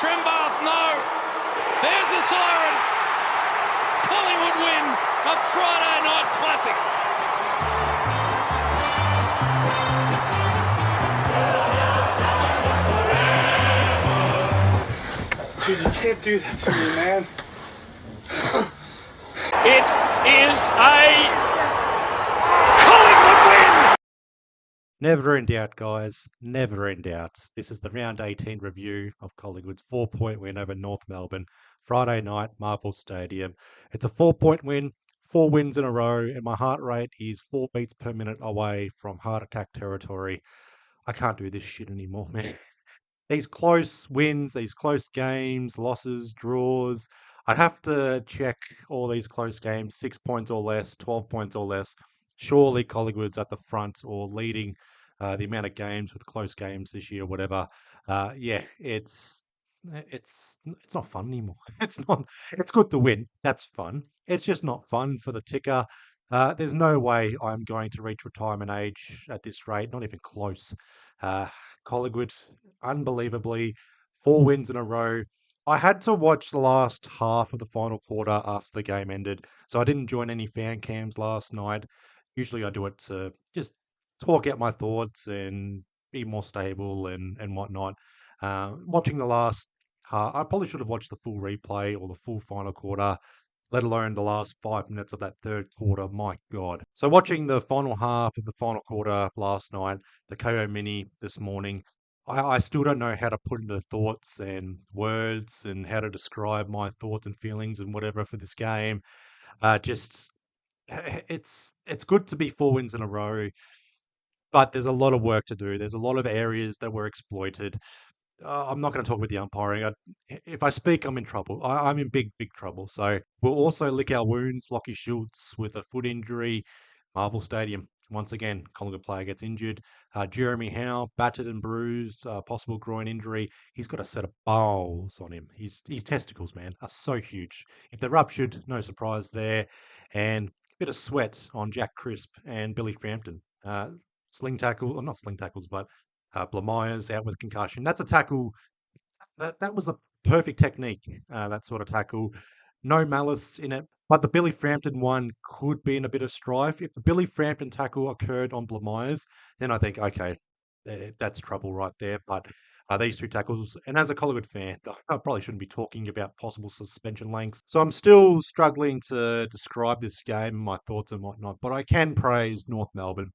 Trimbath, no. There's the siren. Collingwood win a Friday night classic. Dude, you can't do that to me, man. It is a Collingwood win. Never in doubt, guys. Never in doubt. This is the round 18 review of Collingwood's 4-point win over North Melbourne, Friday night, Marvel Stadium. It's a 4-point win, 4 wins in a row, and my heart rate is 4 beats per minute away from heart attack territory. I can't do this shit anymore, man. These close wins, these close games, losses, draws. I'd have to check all these close games, 6 points or less, 12 points or less. Surely Collingwood's at the front or leading the amount of games with close games this year, or whatever. Yeah, it's not fun anymore. It's not. It's good to win. That's fun. It's just not fun for the ticker. There's no way I'm going to reach retirement age at this rate. Not even close. Uh, Collingwood, unbelievably, 4 wins in a row. I had to watch the last half of the final quarter after the game ended, so I didn't join any fan cams last night. Usually I do it to just talk out my thoughts and be more stable and whatnot. Watching the last half, I probably should have watched the full replay or the full final quarter, let alone the last 5 minutes of that third quarter. My God. So watching the final half of the final quarter last night, the KO Mini this morning, I still don't know how to put into thoughts and words and how to describe my thoughts and feelings and whatever for this game. Just it's good to be 4 wins in a row, but there's a lot of work to do. There's a lot of areas that were exploited. I'm not going to talk about the umpiring. If I speak, I'm in trouble. I'm in big, big trouble. So we'll also lick our wounds. Lockie Schultz with a foot injury. Marvel Stadium. Once again, Collingwood player gets injured. Jeremy Howe, battered and bruised, possible groin injury. He's got a set of balls on him. His testicles, man, are so huge. If they're ruptured, no surprise there. And a bit of sweat on Jack Crisp and Billy Frampton. Sling tackle, or not sling tackles, but Blamires out with concussion. That's a tackle. That was a perfect technique, that sort of tackle. No malice in it. But the Billy Frampton one could be in a bit of strife. If the Billy Frampton tackle occurred on Blamires, then I think, okay, that's trouble right there. But these 2 tackles, and as a Collingwood fan, I probably shouldn't be talking about possible suspension lengths. So I'm still struggling to describe this game, my thoughts and whatnot. But I can praise North Melbourne.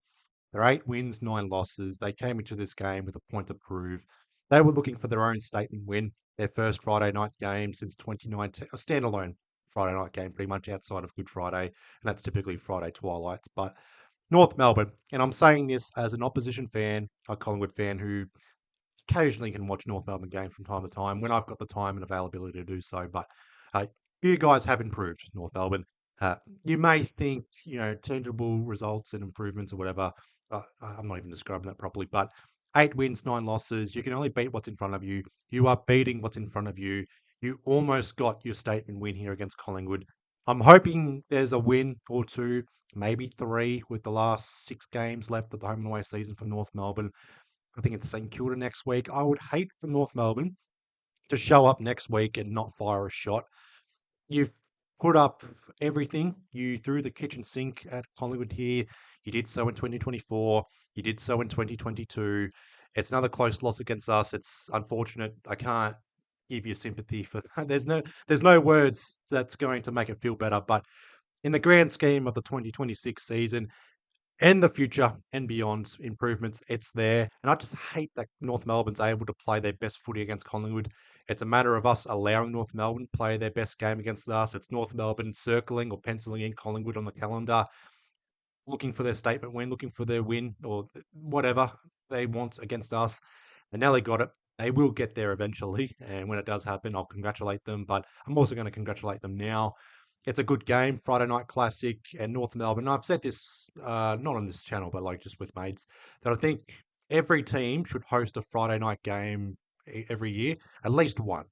They're 8 wins, 9 losses. They came into this game with a point to prove. They were looking for their own statement win, their first Friday night game since 2019, a standalone Friday night game, pretty much outside of Good Friday, and that's typically Friday twilights. But North Melbourne, and I'm saying this as an opposition fan, a Collingwood fan who occasionally can watch North Melbourne games from time to time when I've got the time and availability to do so. But you guys have improved, North Melbourne. You may think, tangible results and improvements or whatever. I'm not even describing that properly, but 8 wins, 9 losses. You can only beat what's in front of you. You are beating what's in front of you. You almost got your statement win here against Collingwood. I'm hoping there's a win or 2, maybe 3, with the last 6 games left of the home and away season for North Melbourne. I think it's St Kilda next week. I would hate for North Melbourne to show up next week and not fire a shot. You've put up everything. You threw the kitchen sink at Collingwood here. You did so in 2024. You did so in 2022. It's another close loss against us. It's unfortunate. I can't give you sympathy for that. There's no words that's going to make it feel better. But in the grand scheme of the 2026 season and the future and beyond improvements, it's there. And I just hate that North Melbourne's able to play their best footy against Collingwood. It's a matter of us allowing North Melbourne to play their best game against us. It's North Melbourne circling or penciling in Collingwood on the calendar, looking for their statement win, looking for their win or whatever they want against us. And now they got it. They will get there eventually. And when it does happen, I'll congratulate them. But I'm also going to congratulate them now. It's a good game, Friday night classic, and North Melbourne. I've said this, not on this channel, but like just with mates, that I think every team should host a Friday night game every year, at least one.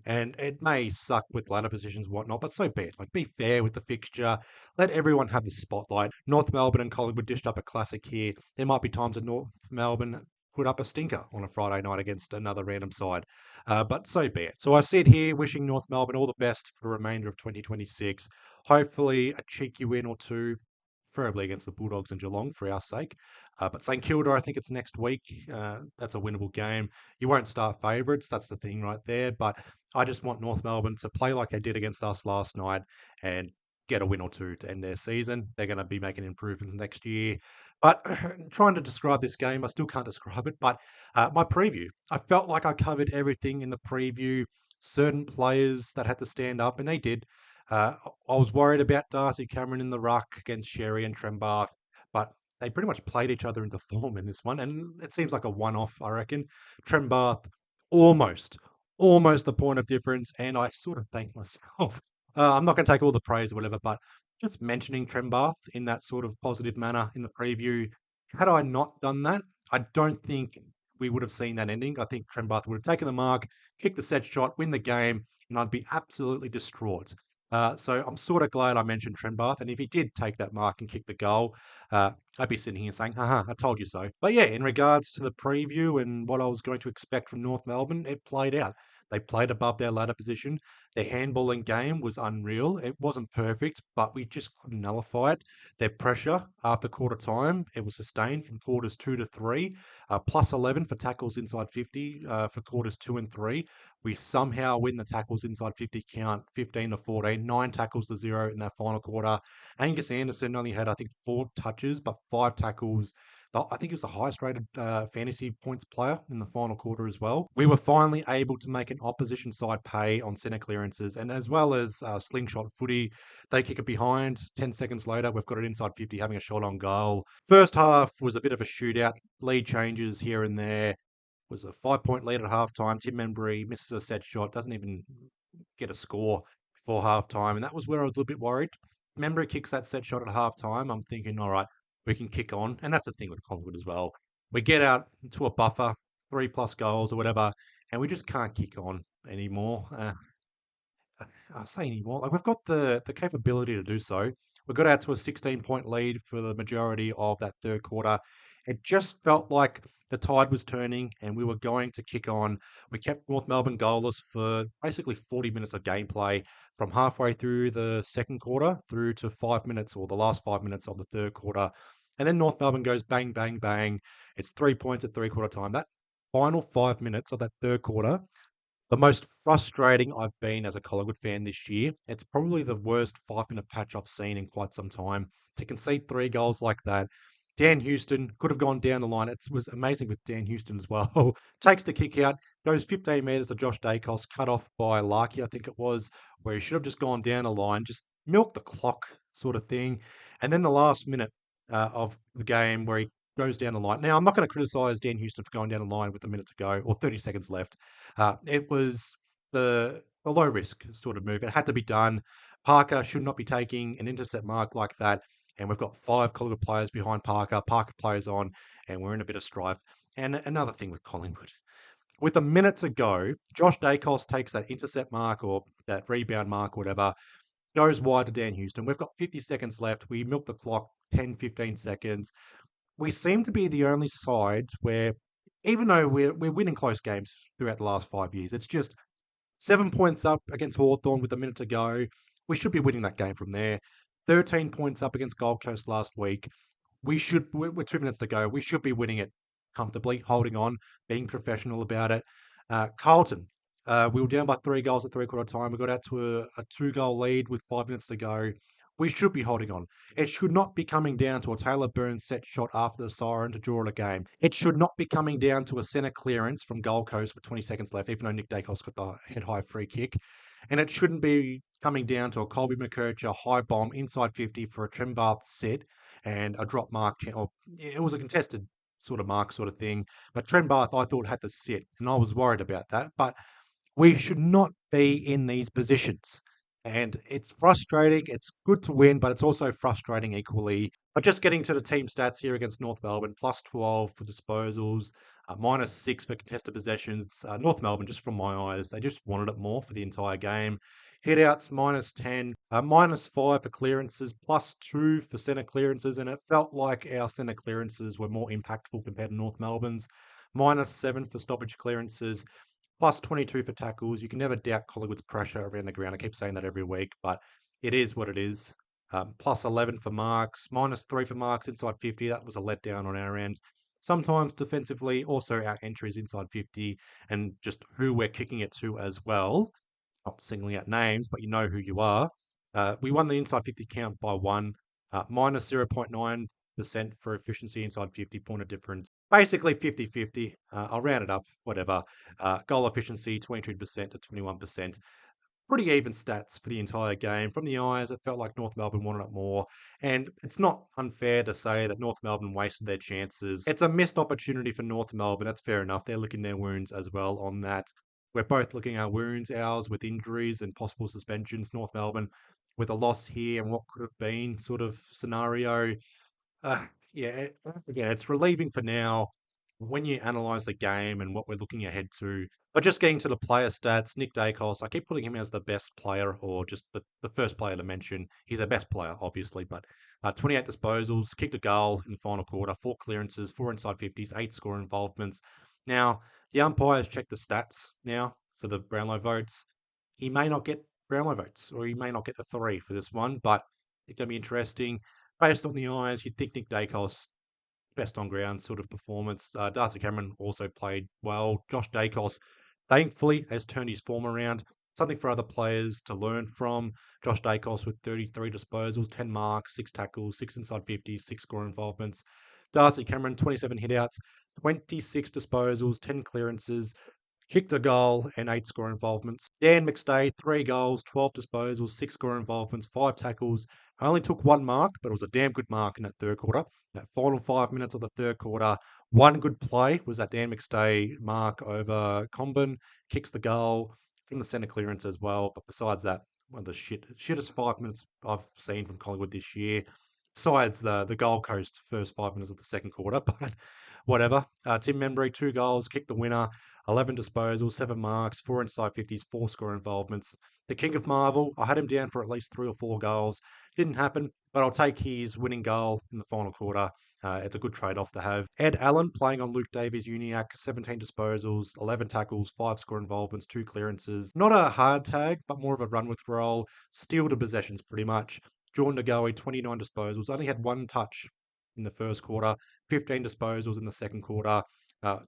And it may suck with ladder positions and whatnot, but so be it. Like, be fair with the fixture. Let everyone have the spotlight. North Melbourne and Collingwood dished up a classic here. There might be times that North Melbourne put up a stinker on a Friday night against another random side. But so be it. So I sit here wishing North Melbourne all the best for the remainder of 2026. Hopefully, a cheeky win or two, preferably against the Bulldogs and Geelong for our sake. But St Kilda, I think it's next week. That's a winnable game. You won't start favourites. That's the thing right there. But I just want North Melbourne to play like they did against us last night and get a win or two to end their season. They're going to be making improvements next year. But trying to describe this game, I still can't describe it. But my preview, I felt like I covered everything in the preview. Certain players that had to stand up, and they did. I was worried about Darcy Cameron in the ruck against Sherry and Trembath, but they pretty much played each other into form in this one, and it seems like a one-off, I reckon. Trembath almost, almost a point of difference, and I sort of thank myself. I'm not going to take all the praise or whatever, but just mentioning Trembath in that sort of positive manner in the preview, had I not done that, I don't think we would have seen that ending. I think Trembath would have taken the mark, kicked the set shot, win the game, and I'd be absolutely distraught. So I'm sort of glad I mentioned Trembath, and if he did take that mark and kick the goal, uh, I'd be sitting here saying, haha, I told you so. But yeah, in regards to the preview and what I was going to expect from North Melbourne, it played out. They played above their ladder position. Their handballing game was unreal. It wasn't perfect, but we just couldn't nullify it. Their pressure after quarter time, it was sustained from quarters 2 to 3, plus 11 for tackles inside 50 for quarters 2 and 3. We somehow win the tackles inside 50 count, 15 to 14, 9 tackles to 0 in that final quarter. Angus Anderson only had, I think, 4 touches, but 5 tackles. I think he was the highest rated fantasy points player in the final quarter as well. We were finally able to make an opposition side pay on centre clearances, and as well as slingshot footy, they kick it behind. 10 seconds later, we've got it inside 50, having a shot on goal. First half was a bit of a shootout, lead changes here and there. Was a 5 point lead at halftime. Tim Membry misses a set shot, doesn't even get a score before halftime, and that was where I was a little bit worried. Membry kicks that set shot at halftime. I'm thinking, all right, we can kick on. And that's the thing with Collingwood as well. We get out to a buffer, 3+ goals or whatever, and we just can't kick on anymore. I say anymore. Like we've got the capability to do so. We got out to a 16-point lead for the majority of that third quarter. It just felt like the tide was turning and we were going to kick on. We kept North Melbourne goalless for basically 40 minutes of gameplay from halfway through the second quarter through to 5 minutes or the last 5 minutes of the third quarter. And then North Melbourne goes bang, bang, bang. It's 3 points at three-quarter time. That final 5 minutes of that third quarter, the most frustrating I've been as a Collingwood fan this year. It's probably the worst 5 minute patch I've seen in quite some time. To concede 3 goals like that, Dan Houston could have gone down the line. It was amazing with Dan Houston as well. Takes the kick out, goes 15 metres to Josh Dacos, cut off by Larky, I think it was, where he should have just gone down the line, just milk the clock sort of thing. And then the last minute of the game where he goes down the line. Now, I'm not going to criticise Dan Houston for going down the line with a minute to go or 30 seconds left. It was the low risk sort of move. It had to be done. Parker should not be taking an intercept mark like that. And we've got 5 Collingwood players behind Parker. Parker plays on, and we're in a bit of strife. And another thing with Collingwood. With a minute to go, Josh Dacos takes that intercept mark or that rebound mark, or whatever, goes wide to Dan Houston. We've got 50 seconds left. We milk the clock 10, 15 seconds. We seem to be the only side where, even though we're winning close games throughout the last 5 years, it's just 7 points up against Hawthorn with a minute to go. We should be winning that game from there. 13 points up against Gold Coast last week. We're 2 minutes to go. We should be winning it comfortably, holding on, being professional about it. Carlton, we were down by 3 goals at three-quarter time. We got out to a 2 goal lead with 5 minutes to go. We should be holding on. It should not be coming down to a Taylor Burns set shot after the siren to draw a game. It should not be coming down to a centre clearance from Gold Coast with 20 seconds left, even though Nick Dacos got the head-high free kick. And it shouldn't be coming down to a Colby McKercher high bomb inside 50 for a Trembath set and a drop mark. Or it was a contested sort of mark sort of thing. But Trembath, I thought, had to sit, and I was worried about that. But we should not be in these positions. And it's frustrating. It's good to win, but it's also frustrating equally. But just getting to the team stats here against North Melbourne, plus 12 for disposals, -6 for contested possessions. North Melbourne, just from my eyes, they just wanted it more for the entire game. Hitouts, -10, -5 for clearances, +2 for centre clearances, and it felt like our centre clearances were more impactful compared to North Melbourne's. -7 for stoppage clearances, +22 for tackles. You can never doubt Collingwood's pressure around the ground. I keep saying that every week, but it is what it is. +11 for marks, -3 for marks inside 50. That was a letdown on our end. Sometimes defensively, also our entries inside 50 and just who we're kicking it to as well. Not singling out names, but you know who you are. We won the inside 50 count by one, -0.9% for efficiency inside 50, point of difference. Basically 50-50. I'll round it up, whatever. Goal efficiency 22% to 21%. Pretty even stats for the entire game. From the eyes, it felt like North Melbourne wanted it more. And it's not unfair to say that North Melbourne wasted their chances. It's a missed opportunity for North Melbourne. That's fair enough. They're licking their wounds as well on that. We're both looking our wounds, ours with injuries and possible suspensions. North Melbourne with a loss here and what could have been sort of scenario. Yeah, again, it's relieving for now when you analyze the game and what we're looking ahead to. But just getting to the player stats, Nick Dacos, I keep putting him as the best player or just the first player to mention. He's our best player, obviously, but 28 disposals, kicked a goal in the final quarter, 4 clearances, 4 inside 50s, 8 score involvements. Now, the umpires check the stats now for the Brownlow votes. He may not get Brownlow votes, or he may not get the three for this one, but it's going to be interesting. Based on the eyes, you'd think Nick Dacos best on ground sort of performance. Darcy Cameron also played well. Josh Dacos, thankfully, has turned his form around. Something for other players to learn from. Josh Dacos with 33 disposals, 10 marks, 6 tackles, 6 inside 50, 6 score involvements. Darcy Cameron, 27 hitouts, 26 disposals, 10 clearances, kicked a goal and 8 score involvements. Dan McStay, 3 goals, 12 disposals, 6 score involvements, 5 tackles. I only took 1 mark, but it was a damn good mark in that third quarter. That final 5 minutes of the third quarter, one good play was that Dan McStay mark over Comben, kicks the goal from the centre clearance as well. But besides that, one of the shittest 5 minutes I've seen from Collingwood this year. Besides the Gold Coast first 5 minutes of the second quarter, but whatever. Tim Membry, 2 goals, kicked the winner. 11 disposals, 7 marks, 4 inside 50s, 4 score involvements. The King of Marvel, I had him down for at least 3 or 4 goals. Didn't happen, but I'll take his winning goal in the final quarter. It's a good trade off to have. Ed Allen playing on Luke Davies Uniac, 17 disposals, 11 tackles, 5 score involvements, 2 clearances. Not a hard tag, but more of a run with role. Steal to possessions pretty much. Jordan Ngoe, 29 disposals, only had 1 touch in the first quarter, 15 disposals in the second quarter,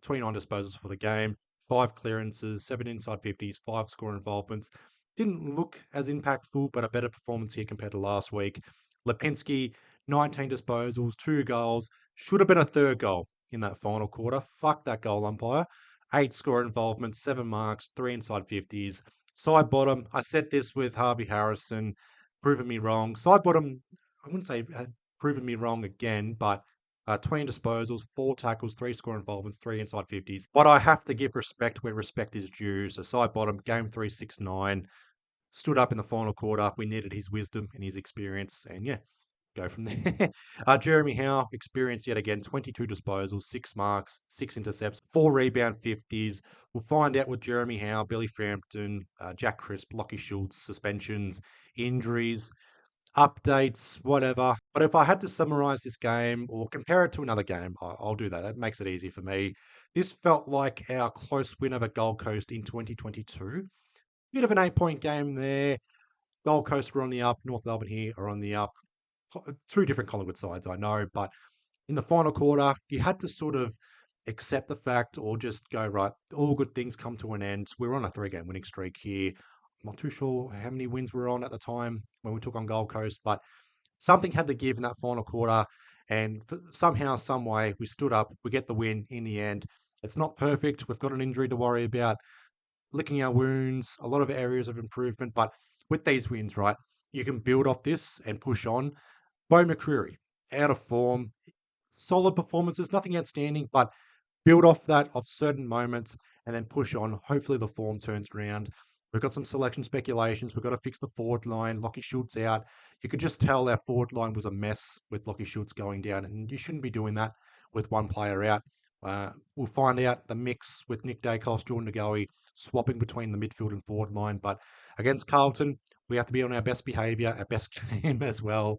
29 disposals for the game. 5 clearances, 7 inside 50s, 5 score involvements. Didn't look as impactful, but a better performance here compared to last week. Lipinski, 19 disposals, 2 goals. Should have been a third goal in that final quarter. Fuck that goal umpire. 8 score involvements, 7 marks, 3 inside 50s. Side bottom, I said this with Harvey Harrison, proven me wrong. Side bottom, I wouldn't say had proven me wrong again, but 20 disposals, 4 tackles, 3 score involvements, 3 inside 50s. But I have to give respect where respect is due. So side bottom, game 369, stood up in the final quarter. We needed his wisdom and his experience, and yeah, go from there. Jeremy Howe, experienced yet again, 22 disposals, 6 marks, 6 intercepts, 4 rebound 50s. We'll find out with Jeremy Howe, Billy Frampton, Jack Crisp, Lockie Schultz, suspensions, injuries, updates, whatever. But if I had to summarize this game or compare it to another game, I'll do that. That makes it easy for me. This felt like our close win over Gold Coast in 2022. Bit of an 8 point game there. Gold Coast were on the up. North Melbourne here are on the up. Two different Collingwood sides, I know. But in the final quarter, you had to sort of accept the fact or just go, right, all good things come to an end. We're on a 3 game winning streak here. I'm not too sure how many wins we were on at the time when we took on Gold Coast, but something had to give in that final quarter. And somehow, some way, we stood up. We get the win in the end. It's not perfect. We've got an injury to worry about, licking our wounds, a lot of areas of improvement. But with these wins, right, you can build off this and push on. Bo McCreary, out of form, solid performances, nothing outstanding, but build off that of certain moments and then push on. Hopefully the form turns around. We've got some selection speculations. We've got to fix the forward line. Lockie Schultz out. You could just tell our forward line was a mess with Lockie Schultz going down, and you shouldn't be doing that with one player out. We'll find out the mix with Nick Dacos, Jordan Ngoe, swapping between the midfield and forward line. But against Carlton, we have to be on our best behaviour, our best game as well.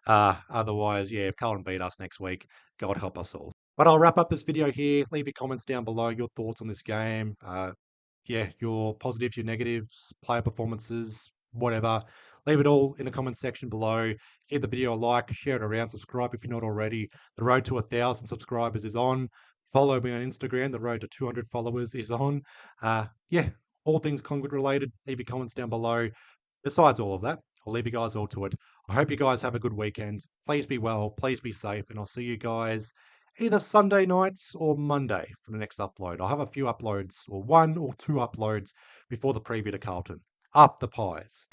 Otherwise, yeah, if Carlton beat us next week, God help us all. But I'll wrap up this video here. Leave your comments down below, your thoughts on this game. Yeah, your positives, your negatives, player performances, whatever. Leave it all in the comment section below. Give the video a like, share it around, subscribe if you're not already. The road to 1,000 subscribers is on. Follow me on Instagram. The road to 200 followers is on. Yeah, all things Collingwood related. Leave your comments down below. Besides all of that, I'll leave you guys all to it. I hope you guys have a good weekend. Please be well, please be safe, and I'll see you guys either Sunday nights or Monday for the next upload. I'll have a few uploads, or 1 or 2 uploads before the preview to Carlton. Up the pies.